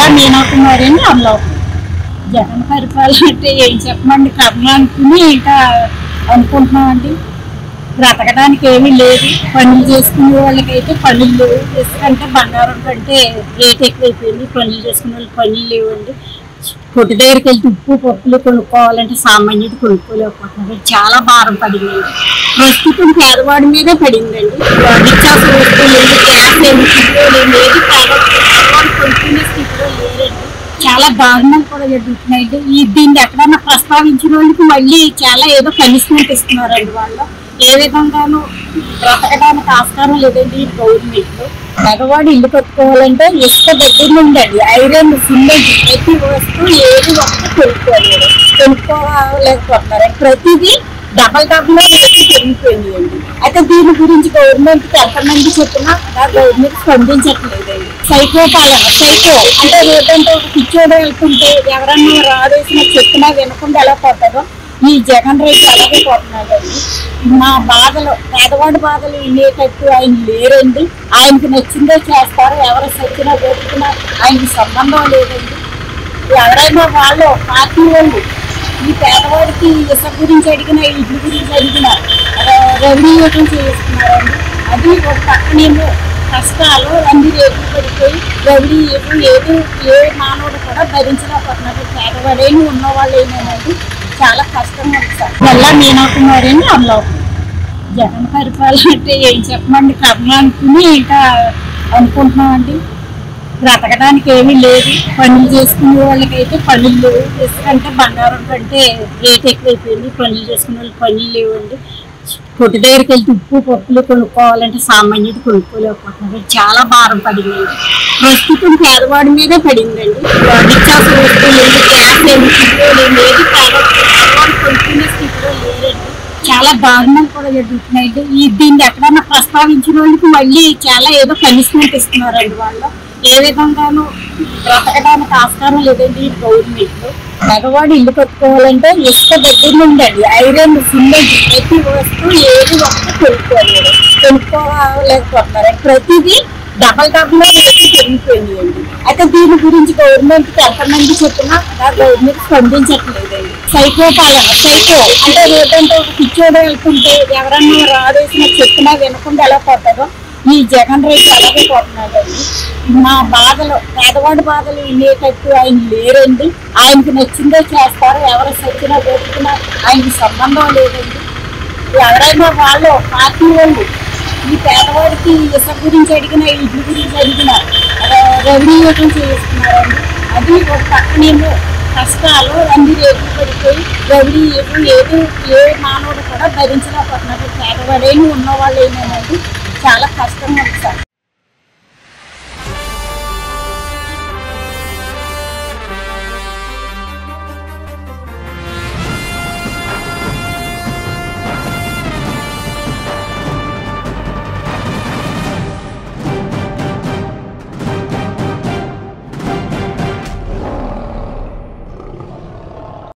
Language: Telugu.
నల్ల మీనాకుమారి అని అమలాపురం. జగన్ పరిపాలన అంటే ఏం చెప్పమండి, కర్మ అనుకుని ఇంకా అనుకుంటున్నామండి. బ్రతకడానికి ఏమీ లేదు. పనులు చేసుకునే వాళ్ళకైతే పనులు లేవు. ఎందుకంటే బంగారం కంటే రేట్ ఎక్కువైపోయింది. పనులు చేసుకునే వాళ్ళకి పనులు లేవండి. కొట్టు దగ్గరికి వెళ్తే ఉప్పు పప్పులు కొనుక్కోవాలంటే సామాన్యుడు కొనుక్కోలేకపోతున్నారు. చాలా భారం పడిందండి. ప్రస్తుతం పేదవాడి మీదే పడిందండి. నిత్యావసర వస్తువులు గ్యాస్ ఏమి ఏది పేదవాడు కొనుక్కునే స్థితిలో లేరండి. చాలా దారుణాలు కూడా జరుగుతున్నాయండి. దీన్ని ఎక్కడన్నా ప్రస్తావించిన వాళ్ళకి మళ్ళీ చాలా ఏదో పనిష్మెంట్ ఇస్తున్నారండి. వాళ్ళు ఏ విధంగానూ బ్రతకడానికి ఆస్కారం లేదండి ఈ గవర్నమెంట్ లో. మగవాడు ఇల్లు కట్టుకోవాలంటే ఇసుక దగ్గర ఉండండి, ఐరన్ సిమెంట్ ప్రతి వస్తువు ఏది ఒక్కటి కొనుక్కోలేకపోతున్నారు. ప్రతిదీ డబల్ రేట్లు పెరిగిపోయినాయండి. అయితే దీని గురించి గవర్నమెంట్ కి ఎంతమంది చెప్పినా గవర్నమెంట్ స్పందించట్లేదండి. సైకో పాలన, సైకో అంటే ఏంటంటే ఒక పిచ్చోడు వెళ్తుంటే ఎవరన్నా రాదేసినా చెప్పినా వినకుండా ఎలా పోతారో ఈ జగన్ రెడ్డి అలాగే పోతున్నాడండి. మా బాధలు, పేదవాడి బాధలు వినేటట్టు ఆయన లేరండి. ఆయనకి నచ్చిందే చేస్తారు. ఎవరు సచ్చినా దొరుకుతున్నా ఆయనకి సంబంధం లేదండి. ఎవరైనా వాళ్ళు పార్టీ వాళ్ళు ఈ పేదవాడికి ఇసుక గురించి అడిగినా, ఇంటి గురించి అడిగినా రెవెన్యూ చేస్తున్నారండి. అది ఒక పక్కనేమో కష్టాలు అన్ని రేట్లు పడిపోయి రెవెన్యూ ఏది ఏ మానవుడు కూడా భరించలేకపోతున్నారు. పేదవాడైనా ఉన్నవాళ్ళు ఏమేనండి చాలా కష్టంగా ఉంది సార్. నల్ల మీనాకుమారి అని అమలాపురం. జగన్ పరిపాలన అంటే ఏం చెప్పమండి, కర్మ అనుకుని ఇంకా అనుకుంటున్నామండి. బ్రతకడానికి ఏమీ లేదు. పనులు చేసుకునే వాళ్ళకైతే పనులు లేవు. ఎందుకంటే బంగారం కంటే రేట్ ఎక్కువైపోయింది. పనులు చేసుకునే వాళ్ళకి పనులు లేవండి. కొట్టు దగ్గరికి వెళ్తే ఉప్పు పప్పులు కొనుక్కోవాలంటే సామాన్యుడు కొనుక్కోలేకపోతున్నారు. చాలా భారం పడిందండి. ప్రస్తుతం పేదవాడి మీదే పడిందండి. నిత్యావసర వస్తువులు గ్యాస్ ఏమి ఏది పేదవాడు కొనుక్కునే స్థితిలో లేరండి. చాలా దారుణాలు కూడా జరుగుతున్నాయండి. దీన్ని ఎక్కడన్నా ప్రస్తావించిన వాళ్ళకి మళ్ళీ చాలా ఏదో పనిష్మెంట్ ఇస్తున్నారండి. వాళ్ళు ఏ విధంగానూ బ్రతకడానికి ఆస్కారం లేదండి ఈ గవర్నమెంట్ లో. మగవాడు ఇల్లు కట్టుకోవాలంటే ఇసుక దగ్గర ఉండండి, ఐరన్ సిమెంట్ ప్రతి వస్తువు ఏది ఒక్కటి కొనుక్కోలేకపోతున్నారు. ప్రతిదీ డబల్ రేట్లు పెరిగిపోయినాయండి. అయితే దీని గురించి గవర్నమెంట్ కి ఎంతమంది చెప్పినా గవర్నమెంట్ స్పందించట్లేదండి. సైకో పాలన, సైకో అంటే ఏంటంటే ఒక పిచ్చోడు వెళ్తుంటే ఎవరన్నా రాదేసినా చెప్పినా వినకుండా ఎలా పోతారో ఈ జగన్ రెడ్డి అలాగే పోతున్నాడండి. మా బాధలు, పేదవాడి బాధలు వినేటట్టు ఆయన లేరండి. ఆయనకి నచ్చిందే చేస్తారు. ఎవరు సచ్చినా దొరుకుతున్నా ఆయనకి సంబంధం లేదండి. ఎవరైనా వాళ్ళు పార్టీ వాళ్ళు ఈ పేదవాడికి ఇసుక గురించి అడిగినా, ఇంటి గురించి అడిగినా రెవెన్యూ చేస్తున్నారండి. అది ఒక పక్కనేమో కష్టాలు అన్ని రేట్లు పడిపోయి రెవెన్యూ ఏది ఏ మానవుడు కూడా భరించలేకపోతున్నారు. పేదవాడైనా ఉన్నవాళ్ళు ఏమేనండి చాలా కష్టంగా ఉంది సార్.